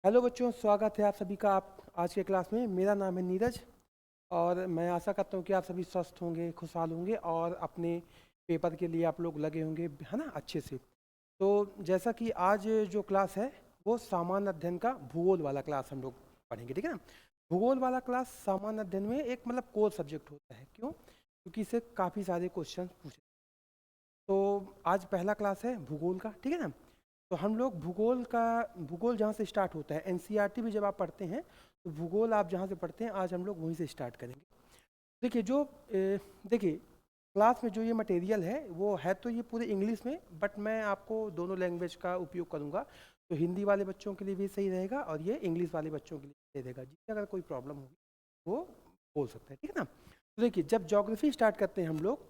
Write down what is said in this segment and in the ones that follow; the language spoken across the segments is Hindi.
हेलो बच्चों, स्वागत है आप सभी का आप आज के क्लास में। मेरा नाम है नीरज और मैं आशा करता हूँ कि आप सभी स्वस्थ होंगे, खुशहाल होंगे और अपने पेपर के लिए आप लोग लगे होंगे, है ना, अच्छे से। तो जैसा कि आज जो क्लास है वो सामान्य अध्ययन का भूगोल वाला क्लास हम लोग पढ़ेंगे, ठीक है ना। भूगोल वाला क्लास सामान्य अध्ययन में एक मतलब कोर सब्जेक्ट होता है। क्यों? क्योंकि इससे काफ़ी सारे क्वेश्चन पूछे। तो आज पहला क्लास है भूगोल का, ठीक है ना। तो हम लोग भूगोल जहाँ से स्टार्ट होता है, एनसीईआरटी भी जब आप पढ़ते हैं तो भूगोल आप जहाँ से पढ़ते हैं आज हम लोग वहीं से स्टार्ट करेंगे। देखिए देखिए क्लास में जो ये मटेरियल है वो है तो ये पूरे इंग्लिश में, बट मैं आपको दोनों लैंग्वेज का उपयोग करूँगा। तो हिंदी वाले बच्चों के लिए भी सही रहेगा और ये इंग्लिश वाले बच्चों के लिए सही रहेगा। जिससे अगर कोई प्रॉब्लम होगी वो बोल सकते हैं, ठीक है ना। तो देखिए, जब ज्योग्राफी स्टार्ट करते हैं हम लोग,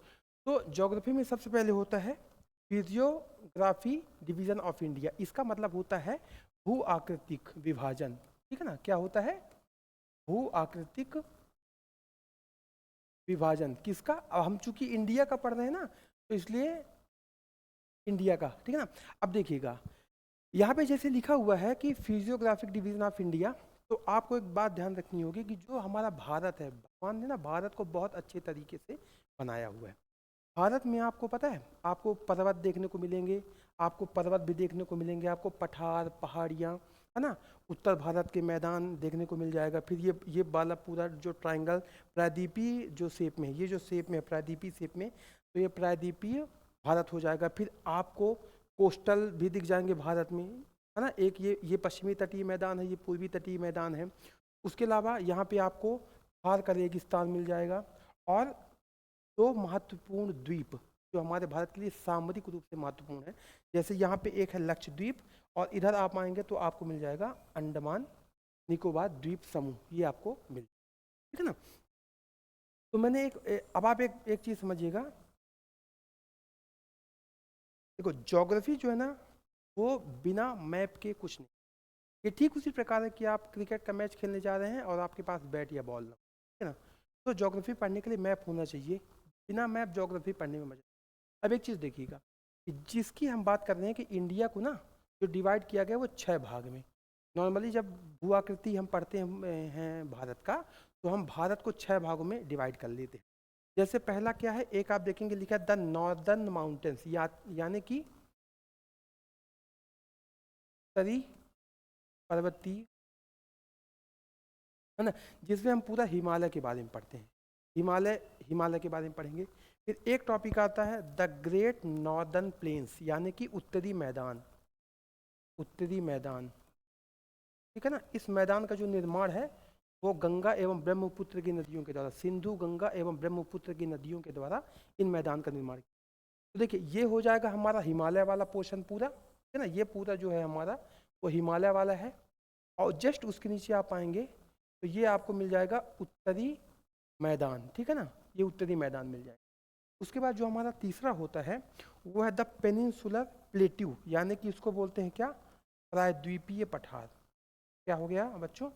तो ज्योग्राफी में सबसे पहले होता है फिजियोग्राफी डिवीजन ऑफ इंडिया। इसका मतलब होता है भू आकृतिक विभाजन, ठीक है ना। क्या होता है? भू आकृतिक विभाजन किसका? अब हम चूंकि इंडिया का पढ़ रहे हैं ना, तो इसलिए इंडिया का, ठीक है ना। अब देखिएगा, यहाँ पे जैसे लिखा हुआ है कि फिजियोग्राफिक डिवीजन ऑफ इंडिया, तो आपको एक बात ध्यान रखनी होगी कि जो हमारा भारत है, भगवान ने ना भारत को बहुत अच्छे तरीके से बनाया हुआ है। भारत में आपको पता है, आपको पर्वत देखने को मिलेंगे, आपको पर्वत भी देखने को मिलेंगे, आपको पठार पहाड़ियाँ, है ना। उत्तर भारत के मैदान देखने को मिल जाएगा। फिर ये वाला पूरा जो ट्रायंगल प्रायद्वीपीय जो शेप में है, ये जो शेप में है प्रायद्वीपीय शेप में, तो ये प्रायद्वीपीय भारत हो जाएगा। फिर आपको कोस्टल भी दिख जाएंगे भारत में, है ना। एक ये पश्चिमी तटीय मैदान है, ये पूर्वी तटीय मैदान है। उसके अलावा यहाँ पे आपको थार का रेगिस्तान मिल जाएगा। और दो महत्वपूर्ण द्वीप जो हमारे भारत के लिए सामरिक रूप से महत्वपूर्ण है, जैसे यहाँ पे एक है लक्षद्वीप, और इधर आप आएंगे तो आपको मिल जाएगा अंडमान निकोबार द्वीप समूह, ये आपको मिल, ठीक है ना। तो मैंने अब आप एक चीज़ समझिएगा। देखो, ज्योग्राफी जो है ना, वो बिना मैप के कुछ नहीं। ये ठीक उसी प्रकार है कि आप क्रिकेट का मैच खेलने जा रहे हैं और आपके पास बैट या बॉल ना हो, ठीक है ना। तो ज्योग्राफी पढ़ने के लिए मैप होना चाहिए। बिना मैप ज्योग्राफी पढ़ने में मजा। अब एक चीज़ देखिएगा कि जिसकी हम बात कर रहे हैं कि इंडिया को ना जो डिवाइड किया गया वो 6 भाग में। नॉर्मली जब भूआकृति हम पढ़ते हैं भारत का, तो हम भारत को 6 भागों में डिवाइड कर लेते हैं। जैसे पहला क्या है, एक आप देखेंगे लिखा है द नॉर्दर्न माउंटेन्स, यानी कि उत्तरी पर्वतीय, है ना, जिसमें हम पूरा हिमालय के बारे में पढ़ते हैं। हिमालय के बारे में पढ़ेंगे। फिर एक टॉपिक आता है द ग्रेट नॉर्दर्न प्लेन्स, यानी कि उत्तरी मैदान, उत्तरी मैदान, ठीक है ना। इस मैदान का जो निर्माण है वो गंगा एवं ब्रह्मपुत्र की नदियों के द्वारा, सिंधु गंगा एवं ब्रह्मपुत्र की नदियों के द्वारा इन मैदान का निर्माण किया। तो देखिए, ये हो जाएगा हमारा हिमालय वाला पोर्शन पूरा, है ना। ये पूरा जो है हमारा वो हिमालय वाला है। और जस्ट उसके नीचे आप आएंगे तो ये आपको मिल जाएगा उत्तरी मैदान, ठीक है ना। ये उत्तरी मैदान मिल जाएगा। उसके बाद जो हमारा तीसरा होता है वो है द पेनिनसुलर प्लेट्यू, यानी कि इसको बोलते हैं क्या? प्रायद्वीपीय पठार। क्या हो गया बच्चों?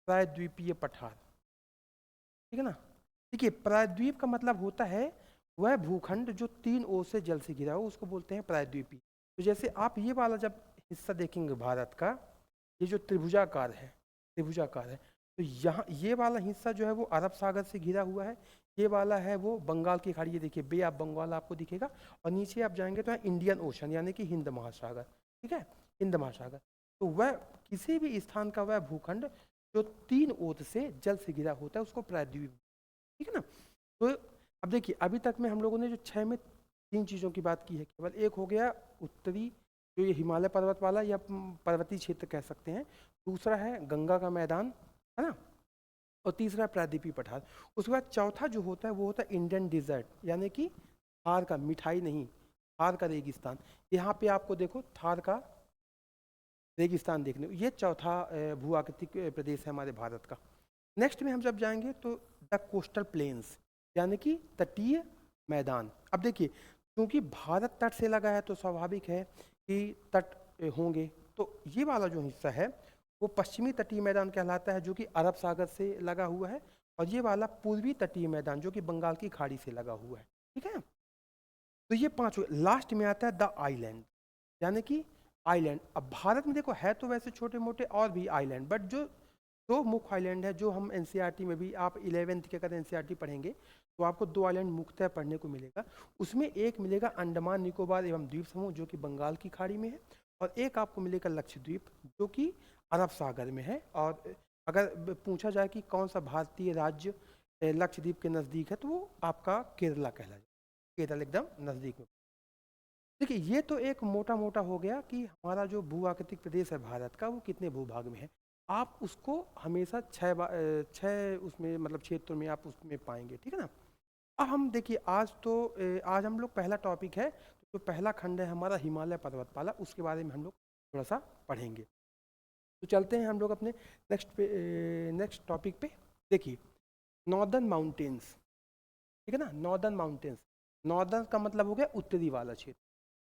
प्रायद्वीपीय पठार, ठीक है ना। देखिए, प्रायद्वीप का मतलब होता है वह भूखंड जो 3 ओर से जल से घिरा हो, उसको बोलते हैं प्रायद्वीपीय। तो जैसे आप ये वाला जब हिस्सा देखेंगे भारत का, ये जो त्रिभुजाकार है, तो यहाँ ये वाला हिस्सा जो है वो अरब सागर से घिरा हुआ है। ये वाला है वो बंगाल की खाड़ी, ये देखिए बे ऑफ बंगाल आपको दिखेगा। और नीचे आप जाएंगे तो है इंडियन ओशन, यानी कि हिंद महासागर, ठीक है, हिंद महासागर। तो वह किसी भी स्थान का वह भूखंड जो 3 ओर से जल से घिरा होता है उसको प्रायद्वीप, ठीक है ना। तो अब देखिए, अभी तक में हम लोगों ने जो 6 में 3 चीज़ों की बात की है, केवल एक हो गया उत्तरी, जो ये हिमालय पर्वत वाला या पर्वतीय क्षेत्र कह सकते हैं। दूसरा है गंगा का मैदान, है ना। और तीसरा है प्रायद्वीपीय पठार। उसके बाद चौथा जो होता है वो होता है इंडियन डिजर्ट, यानी कि थार का, मिठाई नहीं, थार का रेगिस्तान। यहाँ पे आपको देखो थार का रेगिस्तान देखने को, ये चौथा भू आकृतिक प्रदेश है हमारे भारत का। नेक्स्ट में हम जब जाएंगे तो द कोस्टल प्लेन्स, यानी कि तटीय मैदान। अब देखिए, क्योंकि भारत तट से लगा है तो स्वाभाविक है कि तट होंगे। तो ये वाला जो हिस्सा है वो पश्चिमी तटीय मैदान कहलाता है, जो कि अरब सागर से लगा हुआ है। और ये वाला पूर्वी तटीय मैदान जो कि बंगाल की खाड़ी से लगा हुआ है, ठीक है। तो ये 5 लास्ट में आता है द आइलैंड, यानी कि आइलैंड। अब भारत में देखो है तो वैसे छोटे मोटे और भी आइलैंड, बट जो दो मुख्य आइलैंड है जो हम एनसीईआरटी में भी, आप 11th के अगर एनसीईआरटी पढ़ेंगे तो आपको दो आइलैंड मुख्यतः पढ़ने को मिलेगा। उसमें एक मिलेगा अंडमान निकोबार एवं द्वीप समूह जो कि बंगाल की खाड़ी में है, और एक आपको मिलेगा लक्षद्वीप जो कि अरब सागर में है। और अगर पूछा जाए कि कौन सा भारतीय राज्य लक्षद्वीप के नज़दीक है तो वो आपका केरला कहलाएगा, केरल एकदम नज़दीक में। देखिए ये तो एक मोटा मोटा हो गया कि हमारा जो भू आकृतिक प्रदेश है भारत का वो कितने भूभाग में है। आप उसको हमेशा छः उसमें मतलब क्षेत्रों में आप उसमें पाएंगे, ठीक है ना। अब हम देखिए आज तो आज हम लोग पहला टॉपिक है, तो पहला खंड है हमारा हिमालय पर्वतमाला, उसके बारे में हम लोग थोड़ा सा पढ़ेंगे। तो चलते हैं हम लोग अपने नेक्स्ट टॉपिक पे। देखिए नॉर्दर्न माउंटेन्स, ठीक है ना, नॉर्दर्न माउंटेन्स। नॉर्दर्न का मतलब हो गया उत्तरी वाला क्षेत्र।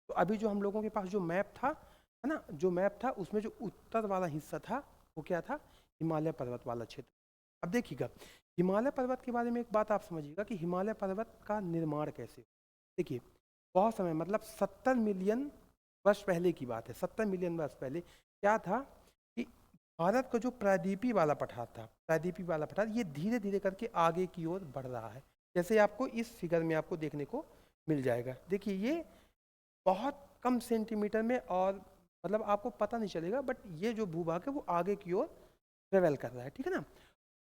तो अभी जो हम लोगों के पास जो मैप था, है ना, जो मैप था उसमें जो उत्तर वाला हिस्सा था वो क्या था, हिमालय पर्वत वाला क्षेत्र। अब देखिएगा हिमालय पर्वत के बारे में एक बात आप समझिएगा कि हिमालय पर्वत का निर्माण कैसे। देखिए बहुत समय मतलब 70 मिलियन वर्ष पहले की बात है। 70 मिलियन वर्ष पहले क्या था कि भारत का जो प्रायद्वीपीय वाला पठार था, प्रायद्वीपीय वाला पठार ये धीरे धीरे करके आगे की ओर बढ़ रहा है, जैसे आपको इस फिगर में आपको देखने को मिल जाएगा। देखिए ये बहुत कम सेंटीमीटर में, और मतलब आपको पता नहीं चलेगा, बट ये जो भूभाग है वो आगे की ओर ट्रेवल कर रहा है, ठीक है ना।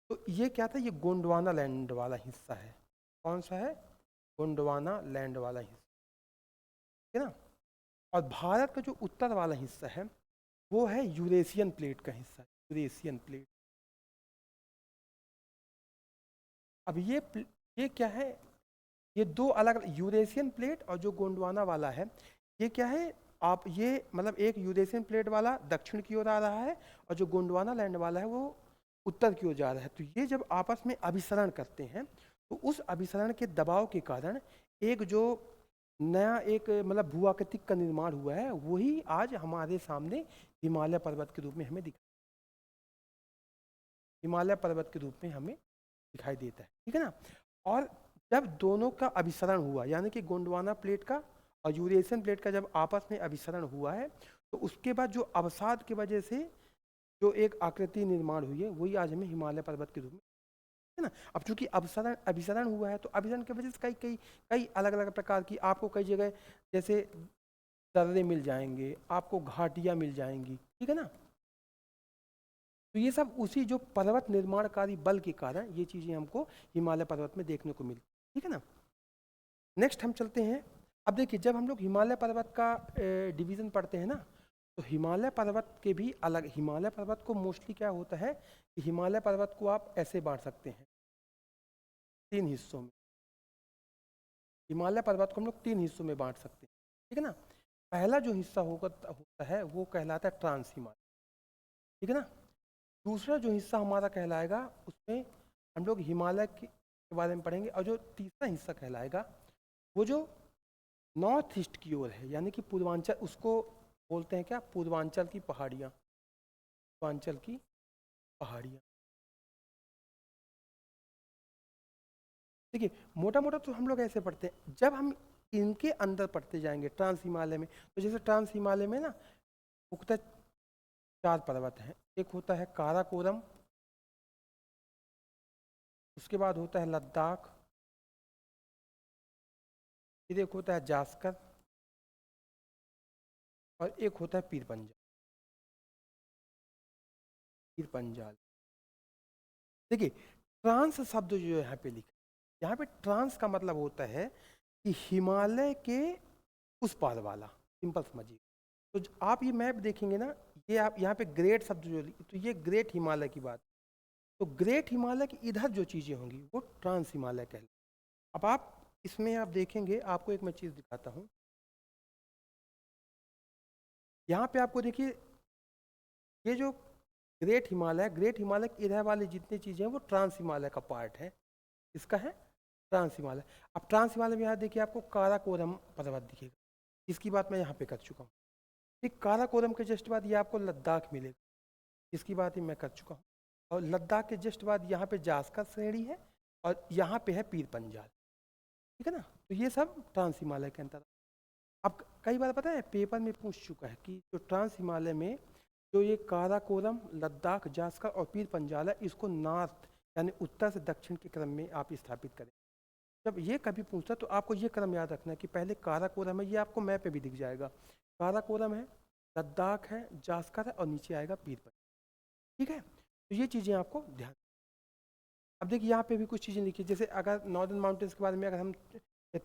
तो ये क्या था, ये गोंडवाना लैंड वाला हिस्सा है। कौन सा है, गोंडवाना लैंड वाला हिस्सा, ठीक है ना। और भारत का जो उत्तर वाला हिस्सा है वो है यूरेशियन प्लेट का हिस्सा, यूरेशियन प्लेट। अब ये क्या है, ये दो अलग, यूरेशियन प्लेट और जो गोंडवाना वाला है ये क्या है, आप ये मतलब एक यूरेशियन प्लेट वाला दक्षिण की ओर आ रहा है और जो गोंडवाना लैंड वाला है वो उत्तर की ओर जा रहा है। तो ये जब आपस में अभिसरण करते हैं तो उस अभिसरण के दबाव के कारण एक जो नया एक मतलब भूआकृतिक का निर्माण हुआ है वही आज हमारे सामने हिमालय पर्वत के रूप में हमें हिमालय पर्वत के रूप में हमें दिखाई देता है, ठीक है ना। और जब दोनों का अभिसरण हुआ, यानी कि गोंडवाना प्लेट का और यूरेशियन प्लेट का जब आपस में अभिसरण हुआ है तो उसके बाद जो अवसाद की वजह से जो एक आकृति निर्माण हुई है वही आज हमें हिमालय पर्वत के रूप में, है ना। अब चूंकि अभिसरण हुआ है तो अभिसरण की वजह से कई कई कई अलग अलग प्रकार की आपको कई जगह जैसे दर्रे मिल जाएंगे, आपको घाटियां मिल जाएंगी, ठीक है ना। तो ये सब उसी जो पर्वत निर्माणकारी बल के कारण ये चीज़ें हमको हिमालय पर्वत में देखने को मिली, ठीक है ना। नेक्स्ट हम चलते हैं। अब देखिए जब हम लोग हिमालय पर्वत का डिवीज़न पढ़ते हैं ना तो हिमालय पर्वत के भी अलग, हिमालय पर्वत को मोस्टली क्या होता है कि हिमालय पर्वत को आप ऐसे बांट सकते हैं 3 हिस्सों में। हिमालय पर्वत को हम लोग 3 हिस्सों में बांट सकते हैं, ठीक है ना। पहला जो हिस्सा होता है वो कहलाता है ट्रांस हिमालय, ठीक है ना। दूसरा जो हिस्सा हमारा कहलाएगा उसमें हम लोग हिमालय के बारे में पढ़ेंगे, और जो तीसरा हिस्सा कहलाएगा वो जो नॉर्थ ईस्ट की ओर है, यानी कि पूर्वांचल, उसको बोलते हैं क्या, पूर्वांचल की पहाड़ियाँ, पूर्वांचल की पहाड़ियाँ। देखिए मोटा मोटा तो हम लोग ऐसे पढ़ते हैं, जब हम इनके अंदर पढ़ते जाएंगे ट्रांस हिमालय में, तो जैसे ट्रांस हिमालय में ना मुख्यतः 4 पर्वत हैं। एक होता है काराकोरम, उसके बाद होता है लद्दाख, फिर एक होता है जास्कर, और एक होता है पीर पंजाल, पीर पंजाल। देखिए ट्रांस शब्द जो यहाँ पे लिखा, यहाँ पे ट्रांस का मतलब होता है कि हिमालय के उस पार वाला, सिंपल समझिए। तो आप ये मैप देखेंगे ना, ये आप यहाँ पे ग्रेट शब्द जो, तो ये ग्रेट हिमालय की बात, तो ग्रेट हिमालय की इधर जो चीज़ें होंगी वो ट्रांस हिमालय कहलाती। अब आप इसमें आप देखेंगे, आपको एक मैं चीज़ दिखाता हूँ। यहाँ पे आपको देखिए ये जो ग्रेट हिमालय, ग्रेट हिमालय के इधर वाली जितनी चीज़ें हैं वो ट्रांस हिमालय का पार्ट है। इसका है ट्रांस हिमालय। अब ट्रांस हिमालय में यहाँ देखिए आपको काराकोरम पर्वत दिखेगा, इसकी बात मैं यहाँ पे कर चुका हूँ। ठीक काराकोरम के जस्ट बाद ये आपको लद्दाख मिलेगा, इसकी बात ही मैं कर चुका हूँ। और लद्दाख के जस्ट बाद यहाँ पे जास्कर श्रेणी है, और यहाँ पे है पीर पंजाल, ठीक है ना। तो ये सब ट्रांस हिमालय के अंतर्गत। अब कई बार पता है पेपर में पूछ चुका है कि जो ट्रांस हिमालय में जो ये काराकोरम, लद्दाख, जास्कर और पीर पंजाल है, इसको नॉर्थ यानी उत्तर से दक्षिण के क्रम में आप स्थापित करें। जब ये कभी पूछता तो आपको ये क्रम याद रखना है कि पहले काराकोरम है, ये आपको मैप पे भी दिख जाएगा, काराकोरम है, लद्दाख है, जास्कर है और नीचे आएगा पीर पंजाल। ठीक है, तो ये चीज़ें आपको ध्यान। अब देखिए यहाँ पे भी कुछ चीज़ें लिखी, जैसे अगर नॉर्दर्न माउंटेन्स के बारे में अगर हम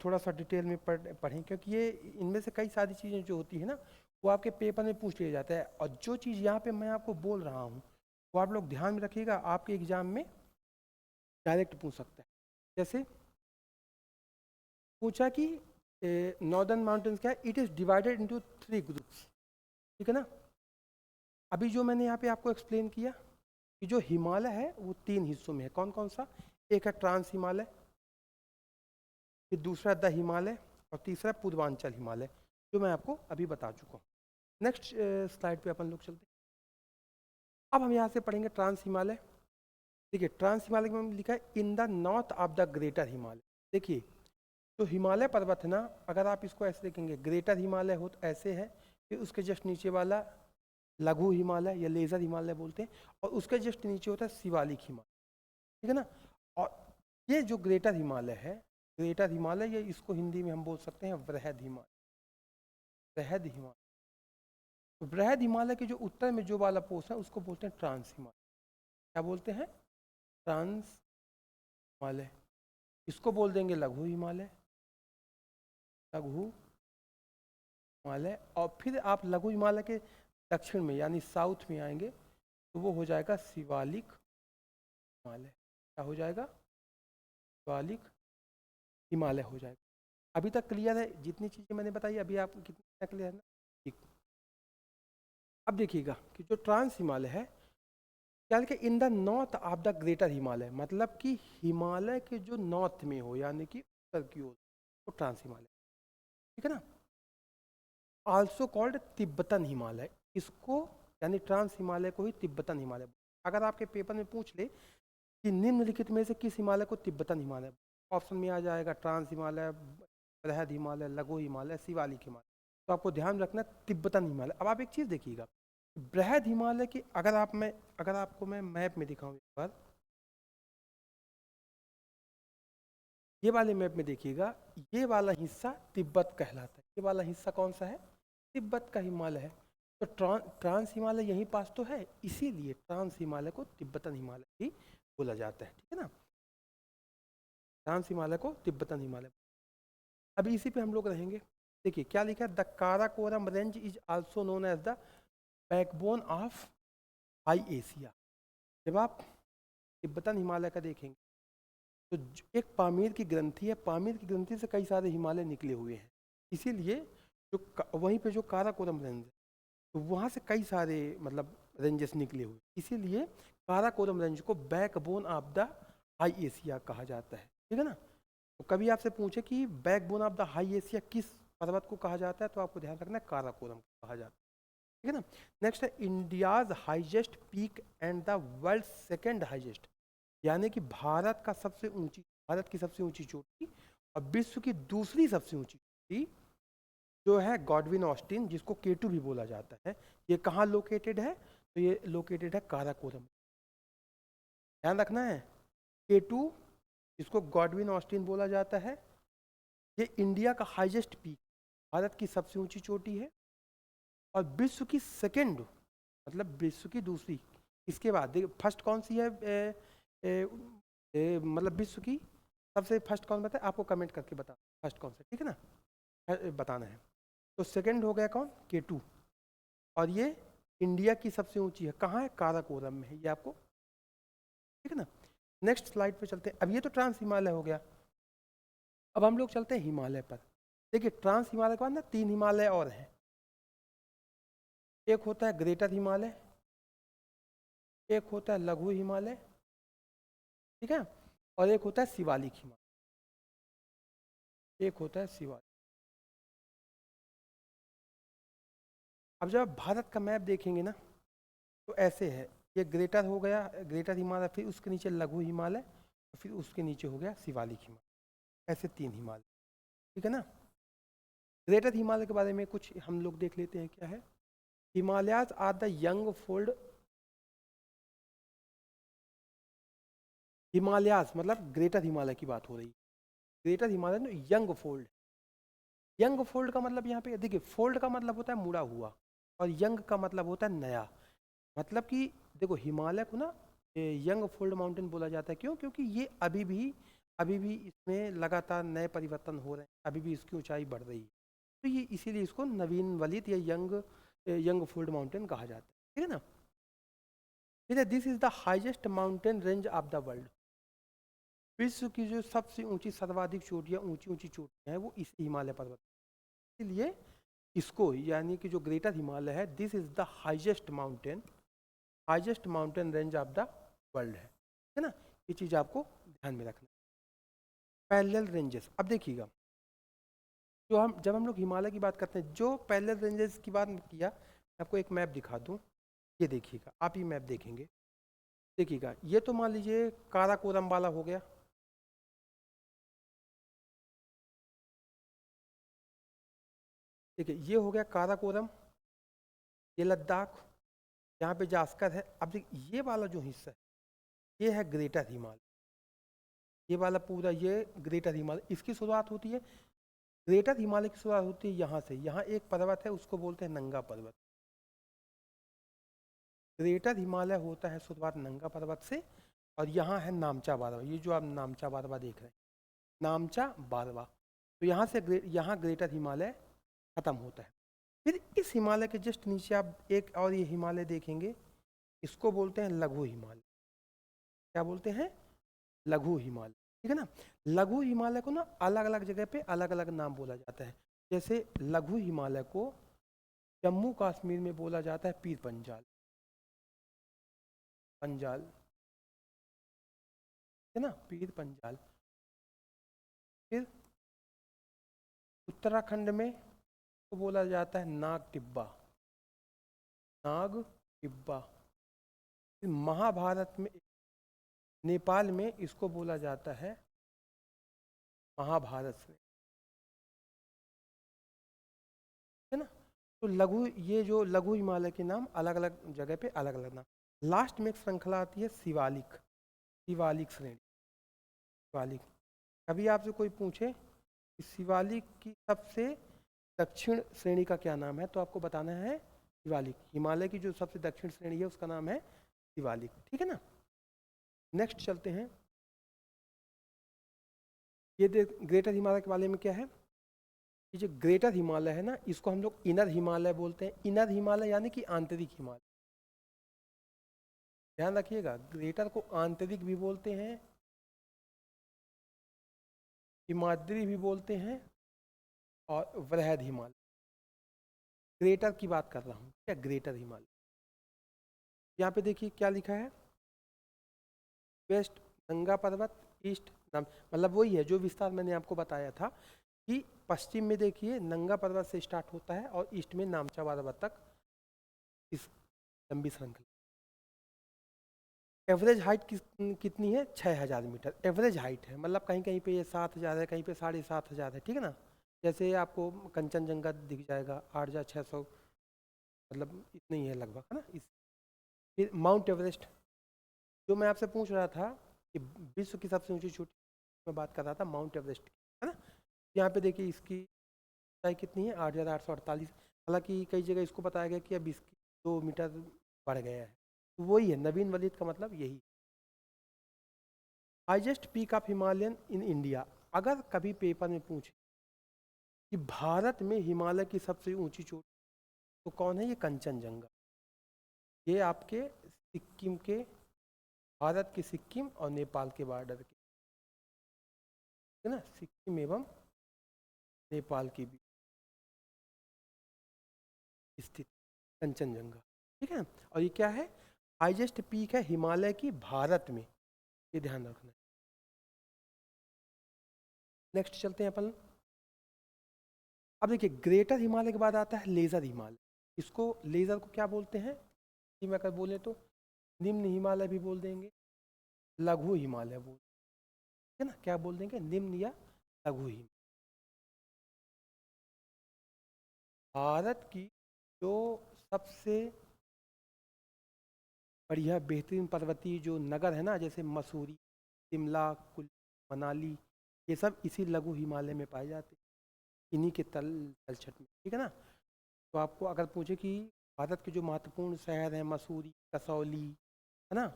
थोड़ा सा डिटेल में पढ़ें, क्योंकि ये इनमें से कई सारी चीज़ें जो होती है ना वो आपके पेपर में पूछ लिया जाता है, और जो चीज़ यहाँ पे मैं आपको बोल रहा हूँ वो आप लोग ध्यान में रखिएगा, आपके एग्जाम में डायरेक्ट पूछ सकता है। जैसे पूछा कि नॉर्दर्न माउंटेन्स क्या है, it is divided into 3 groups. ठीक है ना, अभी जो मैंने यहाँ पे आपको एक्सप्लेन किया कि जो हिमालय है वो 3 हिस्सों में है, कौन कौन सा, एक है ट्रांस हिमालय, फिर दूसरा द हिमालय और तीसरा पूर्वांचल हिमालय, जो मैं आपको अभी बता चुका हूँ। नेक्स्ट स्लाइड पे अपन लोग चलते हैं। अब हम यहाँ से पढ़ेंगे ट्रांस हिमालय। देखिए ट्रांस हिमालय में लिखा है in the north of the greater Himalaya. देखिए तो हिमालय पर्वत है ना, अगर आप इसको ऐसे देखेंगे, ग्रेटर हिमालय हो तो ऐसे है, फिर उसके जस्ट नीचे वाला लघु हिमालय या लेजर हिमालय बोलते हैं, और उसके जस्ट नीचे होता है शिवालिक हिमालय। ठीक है ना, और ये जो ग्रेटर हिमालय है, ग्रेटर हिमालय, ये इसको हिंदी में हम बोल सकते हैं वृहद हिमालय। वृहद हिमालय, तो वृहद हिमालय के जो उत्तर में जो वाला पोर्शन है उसको बोलते हैं ट्रांस हिमालय। क्या बोलते हैं, ट्रांस हिमालय। इसको बोल देंगे लघु हिमालय, लघु हिमालय। और फिर आप लघु हिमालय के दक्षिण में यानी साउथ में आएंगे तो वो हो जाएगा शिवालिक हिमालय। क्या हो जाएगा, शिवालिक हिमालय हो जाएगा। अभी तक क्लियर है जितनी चीज़ें मैंने बताई, अभी आपको कितना क्लियर है ना, ठीक। अब देखिएगा कि जो ट्रांस हिमालय है, क्या लिखा, in the north of the greater Himalaya, मतलब कि हिमालय के जो नॉर्थ में हो यानी कि उत्तर की ओर, तो ट्रांस हिमालय। ठीक है ना, आल्सो कॉल्ड तिब्बतन हिमालय, इसको यानी ट्रांस हिमालय को ही तिब्बतन हिमालय। अगर आपके पेपर में पूछ ले कि निम्नलिखित में से किस हिमालय को तिब्बतन हिमालय, ऑप्शन में आ जाएगा ट्रांस हिमालय, बृहद हिमालय, लघु हिमालय, शिवालिक हिमालय। तो आपको ध्यान रखना तिब्बतन हिमालय। अब आप एक चीज़ देखिएगा, बृहद हिमालय की अगर आपको मैं मैप में दिखाऊं एक बार, ये वाले मैप में देखिएगा, ये वाला हिस्सा तिब्बत कहलाता है। ये वाला हिस्सा कौन सा है, तिब्बत का हिमालय है। तो ट्रांस हिमालय यहीं पास तो है, इसीलिए ट्रांस हिमालय को तिब्बतन हिमालय भी बोला जाता है। ठीक है ना, ट्रांस हिमालय को तिब्बतन हिमालय। अभी इसी पे हम लोग रहेंगे। देखिए क्या लिखा है, the Karakoram range is also known as the backbone of high Asia. जब आप तिब्बतन हिमालय का देखेंगे तो एक पामीर की ग्रंथि है, पामीर की ग्रंथि से कई सारे हिमालय निकले हुए हैं, इसीलिए जो वहीं पे जो काराकोरम रेंज है तो वहाँ से कई सारे मतलब रेंजेस निकले हुए, इसीलिए काराकोरम रेंज को backbone of the high Asia कहा जाता है। ठीक है ना, तो कभी आपसे पूछे कि backbone of the high Asia किस पर्वत को कहा जाता है, तो आपको ध्यान रखना है काराकोरम को कहा जाता है। ठीक है ना, नेक्स्ट है India's highest peak and the world second highest, यानी कि भारत की सबसे ऊंची चोटी और विश्व की दूसरी सबसे ऊंची चोटी जो है गॉडविन ऑस्टिन, जिसको केटू भी बोला जाता है। ये कहाँ लोकेटेड है, तो ये लोकेटेड है काराकोरम। ध्यान रखना है, केटू जिसको गॉडविन ऑस्टिन बोला जाता है, ये इंडिया का हाईएस्ट पीक, भारत की सबसे ऊंची चोटी है, और विश्व की सेकेंड मतलब विश्व की दूसरी। इसके बाद देखिए फर्स्ट कौन सी है, मतलब विश्व की सबसे फर्स्ट कौन बताए, आपको कमेंट करके बता फर्स्ट कौन सा। ठीक है ना, बताना है। तो सेकंड हो गया कौन, केटू, और ये इंडिया की सबसे ऊंची है, कहाँ है, काराकोरम में है, ये आपको। ठीक है ना, नेक्स्ट स्लाइड पे चलते हैं। अब ये तो ट्रांस हिमालय हो गया, अब हम लोग चलते हैं हिमालय पर। देखिए ट्रांस हिमालय के बाद ना 3 हिमालय और हैं, एक होता है ग्रेटर हिमालय, एक होता है लघु हिमालय, ठीक है, और एक होता है शिवालिक हिमालय, एक होता है शिवालिक। अब जब आप भारत का मैप देखेंगे ना तो ऐसे है, ये ग्रेटर हो गया, ग्रेटर हिमालय, फिर उसके नीचे लघु हिमालय, फिर उसके नीचे हो गया शिवालिक हिमालय, ऐसे 3 हिमालय। ठीक है ना, ग्रेटर हिमालय के बारे में कुछ हम लोग देख लेते हैं क्या है। Himalayas are the young fold, Himalayas मतलब ग्रेटर हिमालय की बात हो रही है। Greater Himalaya young fold, young fold का मतलब यहाँ पे देखिए, फोल्ड का मतलब होता है मुड़ा हुआ और यंग का मतलब होता है नया। मतलब कि देखो हिमालय को ना यंग फोल्ड माउंटेन बोला जाता है। क्यों? क्योंकि ये अभी भी इसमें लगातार नए परिवर्तन हो रहे हैं, अभी भी इसकी ऊंचाई बढ़ रही है। तो ये इसीलिए इसको नवीन वलित या यंग फोल्ड माउंटेन कहा जाता है। ठीक है ना। ठीक है, this is the highest mountain range of the world. विश्व की जो सबसे ऊंची, सर्वाधिक चोटियाँ, ऊंची ऊंची चोटियाँ हैं वो इस हिमालय पर्वत, इसलिए इसको यानी कि जो ग्रेटर हिमालय है, this is the highest mountain range of the world है ना। ये चीज़ आपको ध्यान में रखना। पैरेलल रेंजेस, अब देखिएगा, जब हम लोग हिमालय की बात करते हैं, जो पैरेलल रेंजेस की बात किया, आपको एक मैप दिखा दूं। ये देखिएगा, आप ये मैप देखेंगे, देखिएगा, ये तो मान लीजिए काराकोरम वाला हो गया। देखिए ये हो गया काराकोरम, ये लद्दाख, यहाँ पे जास्कर है। अब देखिए ये वाला जो हिस्सा है, ये है ग्रेटर हिमालय, ये वाला पूरा ये ग्रेटर हिमालय। इसकी शुरुआत होती है, ग्रेटर हिमालय की शुरुआत होती है यहाँ से। यहाँ एक पर्वत है, उसको बोलते हैं नंगा पर्वत। ग्रेटर हिमालय होता है शुरुआत नंगा पर्वत से, और यहाँ है नामचा बारवा। ये जो आप नामचा बारवा देख रहे हैं, नामचा बारवा, तो यहाँ से यहाँ ग्रेटर हिमालय खत्म होता है। फिर इस हिमालय के जस्ट नीचे आप एक और ये हिमालय देखेंगे, इसको बोलते हैं लघु हिमालय। क्या बोलते हैं? लघु हिमालय। ठीक है ना। लघु हिमालय को ना अलग अलग जगह पे अलग अलग नाम बोला जाता है। जैसे लघु हिमालय को जम्मू कश्मीर में बोला जाता है पीर पंजाल, पंजाल, है ना, पीर पंजाल। फिर उत्तराखंड में तो बोला जाता है नाग टिब्बा, नाग टिब्बा। फिर महाभारत में, नेपाल में इसको बोला जाता है महाभारत से, है ना। तो लघु, ये जो लघु हिमालय के नाम अलग अलग जगह पे अलग अलग नाम। लास्ट में एक श्रृंखला आती है शिवालिक, शिवालिक श्रेणी, शिवालिक। कभी आपसे कोई पूछे कि शिवालिक की सबसे दक्षिण श्रेणी का क्या नाम है, तो आपको बताना है शिवालिक। हिमालय की जो सबसे दक्षिण श्रेणी है उसका नाम है शिवालिक। ठीक है ना। नेक्स्ट चलते हैं। ये ग्रेटर हिमालय के बारे में क्या है, ये जो ग्रेटर हिमालय है ना, इसको हम लोग इनर हिमालय बोलते हैं। इनर हिमालय यानी कि आंतरिक हिमालय। ध्यान रखिएगा, ग्रेटर को आंतरिक भी बोलते हैं, हिमाद्री भी बोलते हैं, और वृहद हिमालय। ग्रेटर की बात कर रहा हूँ, क्या ग्रेटर हिमालय। यहाँ पे देखिए क्या लिखा है, वेस्ट नंगा पर्वत, ईस्ट नाम, मतलब वही है जो विस्तार मैंने आपको बताया था कि पश्चिम में देखिए नंगा पर्वत से स्टार्ट होता है और ईस्ट में नामचा पर्वत तक इस लंबी श्रृंखला। एवरेज हाइट कितनी है? 6000 मीटर एवरेज हाइट है। मतलब कहीं कहीं पे ये 7000 है, कहीं पे 7500 है। ठीक है ना। जैसे आपको कंचनजंगा दिख जाएगा 8600, मतलब इतना ही है लगभग, है ना। इस फिर माउंट एवरेस्ट, जो मैं आपसे पूछ रहा था कि विश्व की सबसे ऊंची चोटी, मैं बात कर रहा था माउंट एवरेस्ट की, है ना। यहाँ पे देखिए इसकी ऊंचाई कितनी है? 8848। हालांकि कई जगह इसको बताया गया कि अब इसकी 2 मीटर बढ़ गया है। तो वही है नवीन वलित का मतलब यही। Highest peak of Himalayan in India, अगर कभी पेपर में पूछे कि भारत में हिमालय की सबसे ऊंची चोटी तो कौन है? ये कंचनजंगा। ये आपके सिक्किम के, भारत के सिक्किम और नेपाल के बॉर्डर के, है ना, सिक्किम एवं नेपाल की भी स्थित कंचनजंगा। ठीक है। और ये क्या है? हाईएस्ट पीक है हिमालय की भारत में, ये ध्यान रखना है। नेक्स्ट चलते हैं अपन। अब देखिए ग्रेटर हिमालय के बाद आता है लेजर हिमालय। इसको लेजर को क्या बोलते हैं? कि मैं अगर बोले तो निम्न हिमालय भी बोल देंगे, लघु हिमालय बोल, है ना। क्या बोल देंगे? निम्न या लघु हिमालय। भारत की जो सबसे बढ़िया बेहतरीन पर्वतीय जो नगर है ना, जैसे मसूरी, शिमला, कुल्लू, मनाली, ये सब इसी लघु हिमालय में पाए जाते हैं, इन्हीं के तलछट में, ठीक है ना। तो आपको अगर पूछे कि भारत के जो महत्वपूर्ण शहर हैं, मसूरी, कसौली, है ना,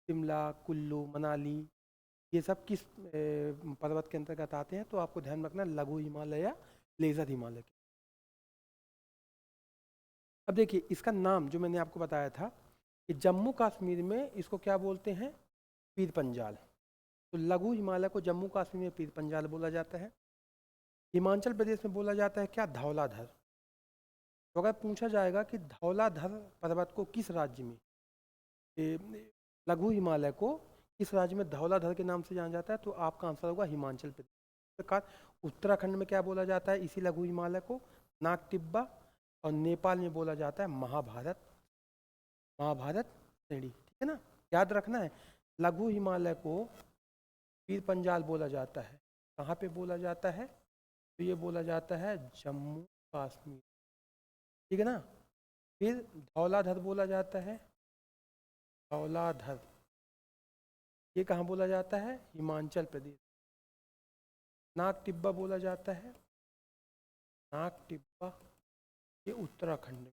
शिमला, कुल्लू, मनाली, ये सब किस पर्वत के अंतर्गत आते हैं, तो आपको ध्यान रखना लघु हिमालय या लेजर हिमालय के। अब देखिए इसका नाम जो मैंने आपको बताया था कि जम्मू कश्मीर में इसको क्या बोलते हैं, पीर पंजाल। तो लघु हिमालय को जम्मू कश्मीर में पीर पंजाल बोला जाता है। हिमाचल प्रदेश में बोला जाता है क्या, धौलाधर। तो अगर पूछा जाएगा कि धौलाधर पर्वत को किस राज्य में, लघु हिमालय को किस राज्य में धौलाधर के नाम से जाना जाता है, तो आपका आंसर होगा हिमाचल प्रदेश। इस प्रकार उत्तराखंड में क्या बोला जाता है इसी लघु हिमालय को, नाग टिब्बा। और नेपाल में बोला जाता है महाभारत, महाभारत श्रेणी, ठीक है ना। याद रखना है, लघु हिमालय को पीर पंजाल बोला जाता है। कहाँ पे बोला जाता है, तो ये बोला जाता है जम्मू कश्मीर, ठीक है ना। फिर धौलाधर बोला जाता है, धौलाधर ये कहाँ बोला जाता है, हिमाचल प्रदेश। नाग टिब्बा बोला जाता है, नाग टिब्बा ये उत्तराखंड में।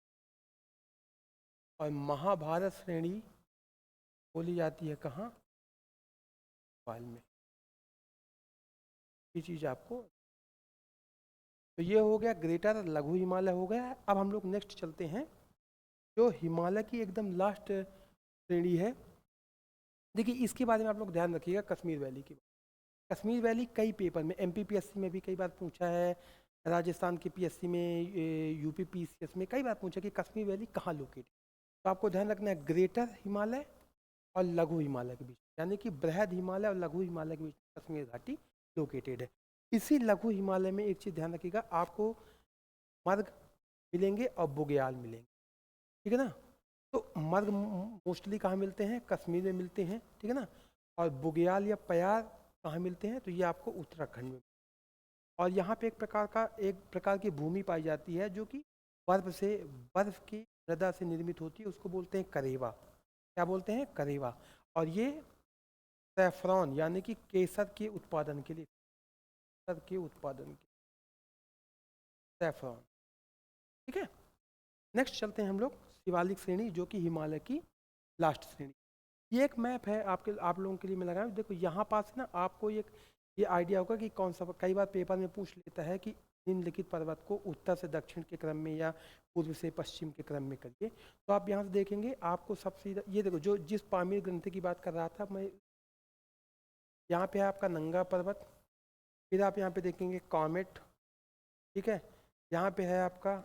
और महाभारत श्रेणी बोली जाती है कहाँ, नेपाल में। ये चीज़ आपको, तो ये हो गया ग्रेटर लघु हिमालय हो गया। अब हम लोग नेक्स्ट चलते हैं, जो हिमालय की एकदम लास्ट श्रेणी है। देखिए इसके बारे में आप लोग ध्यान रखिएगा, कश्मीर वैली की। कश्मीर वैली कई पेपर में, एमपीपीएससी में भी कई बार पूछा है, राजस्थान के पीएससी में, यूपी पीसीएस में कई बार पूछा कि कश्मीर वैली कहाँ लोकेटेड। तो आपको ध्यान रखना है ग्रेटर हिमालय और लघु हिमालय के बीच, यानी कि बृहद हिमालय और लघु हिमालय के बीच कश्मीर घाटी लोकेटेड है। इसी लघु हिमालय में एक चीज़ ध्यान रखिएगा, आपको मर्ग मिलेंगे और बुग्याल मिलेंगे, ठीक है ना। तो मर्ग मोस्टली कहाँ मिलते हैं, कश्मीर में मिलते हैं, ठीक है ना। और बुग्याल या प्यार कहाँ मिलते हैं, तो ये आपको उत्तराखंड में। और यहाँ पे एक प्रकार की भूमि पाई जाती है जो कि बर्फ की मृदा से निर्मित होती है, उसको बोलते हैं करेवा। क्या बोलते हैं, करेवा। और ये सैफरॉन यानी कि केसर के उत्पादन के लिए, केसर के उत्पादन के सैफरॉन, ठीक है। नेक्स्ट चलते हैं हम लोग शिवालिक श्रेणी, जो कि हिमालय की लास्ट श्रेणी। ये एक मैप है आप लोगों के लिए मैं लगाया, देखो यहाँ पास ना आपको ये आइडिया होगा कि कौन सा, कई बार पेपर में पूछ लेता है कि निम्नलिखित पर्वत को उत्तर से दक्षिण के क्रम में या पूर्व से पश्चिम के क्रम में करिए। तो आप यहाँ से देखेंगे आपको सबसे, ये देखो जो जिस पामीर ग्रंथि की बात कर रहा था मैं, यहाँ पे है आपका नंगा पर्वत। फिर आप यहाँ पे देखेंगे कॉमेट, ठीक है। यहाँ पे है आपका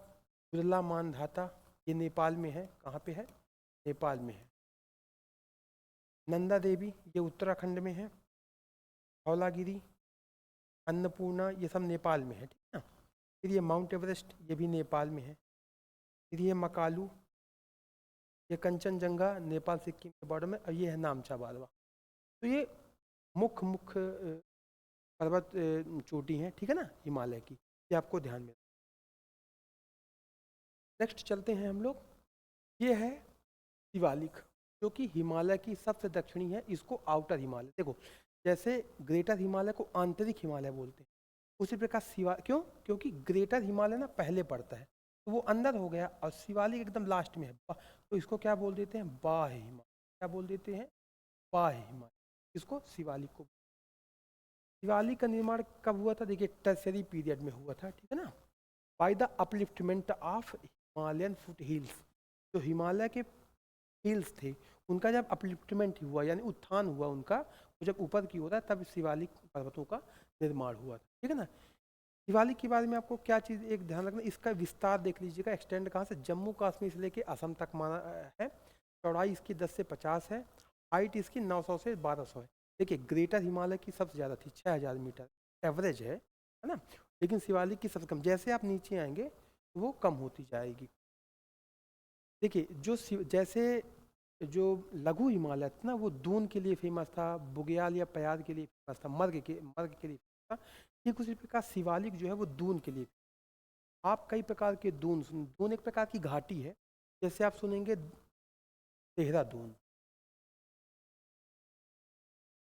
बिरला मानधाता, ये नेपाल में है। कहाँ पे है, नेपाल में है। नंदा देवी ये उत्तराखंड में है। धौलागिरी, अन्नपूर्णा ये सब नेपाल में है, ठीक है ना। फिर ये माउंट एवरेस्ट ये भी नेपाल में है। फिर ये मकालू, ये कंचनजंगा नेपाल सिक्किम के बॉर्डर में, और ये है नामचा बारवा। तो ये मुख्य मुख्य पर्वत चोटी हैं, ठीक है ना, हिमालय की, ये आपको ध्यान में। नेक्स्ट चलते हैं हम लोग, ये है शिवालिक, जो कि हिमालय की सबसे दक्षिणी है। इसको आउटर हिमालय, देखो जैसे ग्रेटर हिमालय को आंतरिक हिमालय बोलते हैं, उसी प्रकार क्यों, क्योंकि ग्रेटर हिमालय ना पहले पड़ता है तो वो अंदर हो गया, और शिवालिक एकदम लास्ट में है, तो इसको क्या बोल देते हैं, बाह्य हिमालय। क्या बोल देते हैं, बाह्य हिमालय, इसको शिवालिक को। शिवालिक का निर्माण कब हुआ था, देखिए टर्शरी पीरियड में हुआ था, ठीक है ना, by the upliftment of Himalayan foot hills. जो हिमालय के हिल्स थे उनका जब अपलिफ्टमेंट हुआ, यानी उत्थान हुआ उनका, वो जब ऊपर की होता है तब शिवालिक पर्वतों का निर्माण हुआ था, ठीक है ना। शिवालिक के बारे में आपको क्या चीज़ एक ध्यान रखना, इसका विस्तार देख लीजिएगा, एक्सटेंड कहाँ से, जम्मू कश्मीर से लेके असम तक माना है। चौड़ाई इसकी 10 से 50 है, हाइट इसकी 900 से 1200 है। देखिए ग्रेटर हिमालय की सबसे ज़्यादा थी, 6000 मीटर एवरेज है ना, लेकिन शिवालिक की सबसे कम। जैसे आप नीचे आएंगे वो कम होती जाएगी। देखिए जैसे जो लघु हिमालय था ना, वो दून के लिए फेमस था, बुग्याल या प्यार के लिए फेमस था, मर्ग के लिए फेमस था। ठीक उसी प्रकार शिवालिक जो है वो दून के लिए, आप कई प्रकार के दून दून एक प्रकार की घाटी है, जैसे आप सुनेंगे देहरादून,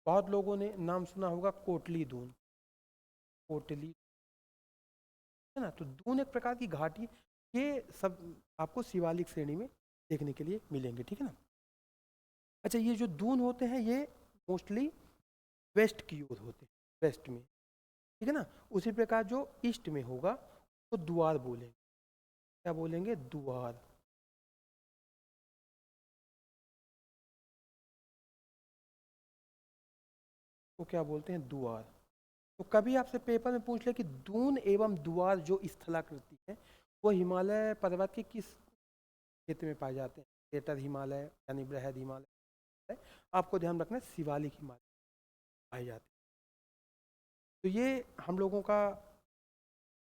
बहुत लोगों ने नाम सुना होगा कोटली दून, कोटली, है ना। तो दून एक प्रकार की घाटी, ये सब आपको शिवालिक श्रेणी में देखने के लिए मिलेंगे, ठीक है ना। अच्छा, ये जो दून होते हैं ये मोस्टली वेस्ट की ओर होते हैं, वेस्ट में, ठीक है ना। उसी प्रकार जो ईस्ट में होगा तो द्वार बोलेंगे, क्या बोलेंगे, द्वार। तो क्या बोलते हैं, द्वार। तो कभी आपसे पेपर में पूछ ले कि दून एवं द्वार जो स्थलाकृति है वो हिमालय पर्वत के किस क्षेत्र में पाए जाते हैं, ग्रेटर हिमालय यानी बृहद हिमालय, आपको ध्यान रखना है शिवालिक हिमालय पाए जाते हैं। तो ये हम लोगों का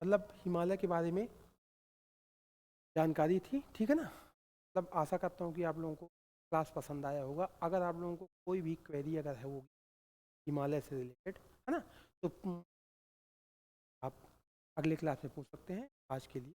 मतलब हिमालय के बारे में जानकारी थी, ठीक है ना। मतलब आशा करता हूँ कि आप लोगों को क्लास पसंद आया होगा। अगर आप लोगों को कोई भी क्वेरी अगर है वो हिमालय से रिलेटेड, है ना, तो आप अगले क्लास में पूछ सकते हैं। आज के लिए